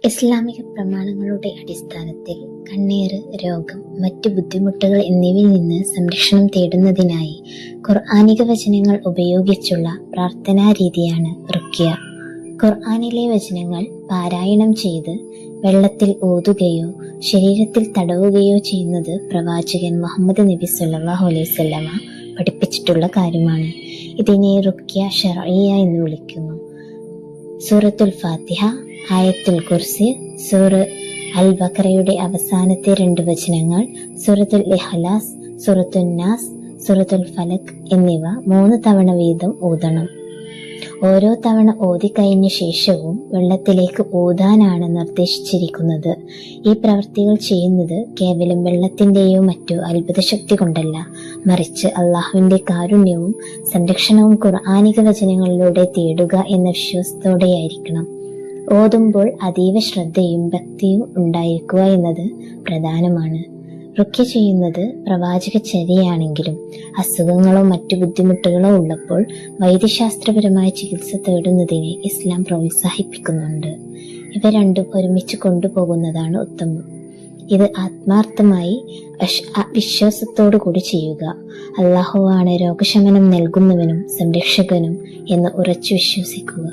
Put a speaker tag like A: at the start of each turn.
A: ഇസ്ലാമിക പ്രമാണങ്ങളുടെ അടിസ്ഥാനത്തിൽ കണ്ണേറ്, രോഗം, മറ്റു ബുദ്ധിമുട്ടുകൾ എന്നിവയിൽ നിന്ന് സംരക്ഷണം തേടുന്നതിനായി ഖുർആനിക വചനങ്ങൾ ഉപയോഗിച്ചുള്ള പ്രാർത്ഥനാ രീതിയാണ് റുഖ്യ. ഖുർആനിലെ വചനങ്ങൾ പാരായണം ചെയ്ത് വെള്ളത്തിൽ ഓതുകയോ ശരീരത്തിൽ തടവുകയോ ചെയ്യുന്നത് പ്രവാചകൻ മുഹമ്മദ് നബി സല്ലല്ലാഹു അലൈഹി വസല്ലമ പഠിപ്പിച്ചിട്ടുള്ള കാര്യമാണ്. ഇതിനെ റുഖ്യ ശർഇയ്യ എന്ന് വിളിക്കുന്നു. സൂറത്തുൽ ഫാത്തിഹ, ആയത്തുൽ കുർസി, സൂറ അൽ ബഖറയുടെ അവസാനത്തെ 2 വചനങ്ങൾ, സൂറത്തുൽ ഇഖ്ലാസ്, സൂറത്തുൻ നാസ്, സൂറത്തുൽ ഫലക് എന്നിവ 3 തവണ വീതം ഓതണം. ഓരോ തവണ ഓതിക്കഴിഞ്ഞ ശേഷവും വെള്ളത്തിലേക്ക് ഊതാനാണ് നിർദ്ദേശിച്ചിരിക്കുന്നത്. ഈ പ്രവൃത്തികൾ ചെയ്യുന്നത് കേവലം വെള്ളത്തിന്റെയോ മറ്റോ അത്ഭുത ശക്തി കൊണ്ടല്ല, മറിച്ച് അള്ളാഹുവിന്റെ കാരുണ്യവും സംരക്ഷണവും ഖുർആനിക വചനങ്ങളിലൂടെ തേടുക എന്ന വിശ്വാസത്തോടെയായിരിക്കണം. ഓതുമ്പോൾ അതീവ ശ്രദ്ധയും ഭക്തിയും ഉണ്ടായിരിക്കുക എന്നത് പ്രധാനമാണ്. റുഖ്യ ചെയ്യുന്നത് പ്രവാചകചര്യയാണെങ്കിലും അസുഖങ്ങളോ മറ്റു ബുദ്ധിമുട്ടുകളോ ഉള്ളപ്പോൾ വൈദ്യശാസ്ത്രപരമായ ചികിത്സ തേടുന്നതിനെ ഇസ്ലാം പ്രോത്സാഹിപ്പിക്കുന്നുണ്ട്. ഇവ രണ്ടും ഒരുമിച്ച് കൊണ്ടുപോകുന്നതാണ് ഉത്തമം. ഇത് ആത്മാർത്ഥമായി വിശ്വാസത്തോടു കൂടി ചെയ്യുക. അല്ലാഹുവാണ് രോഗശമനം നൽകുന്നവനും സംരക്ഷകനും എന്ന് ഉറച്ചു വിശ്വസിക്കുക.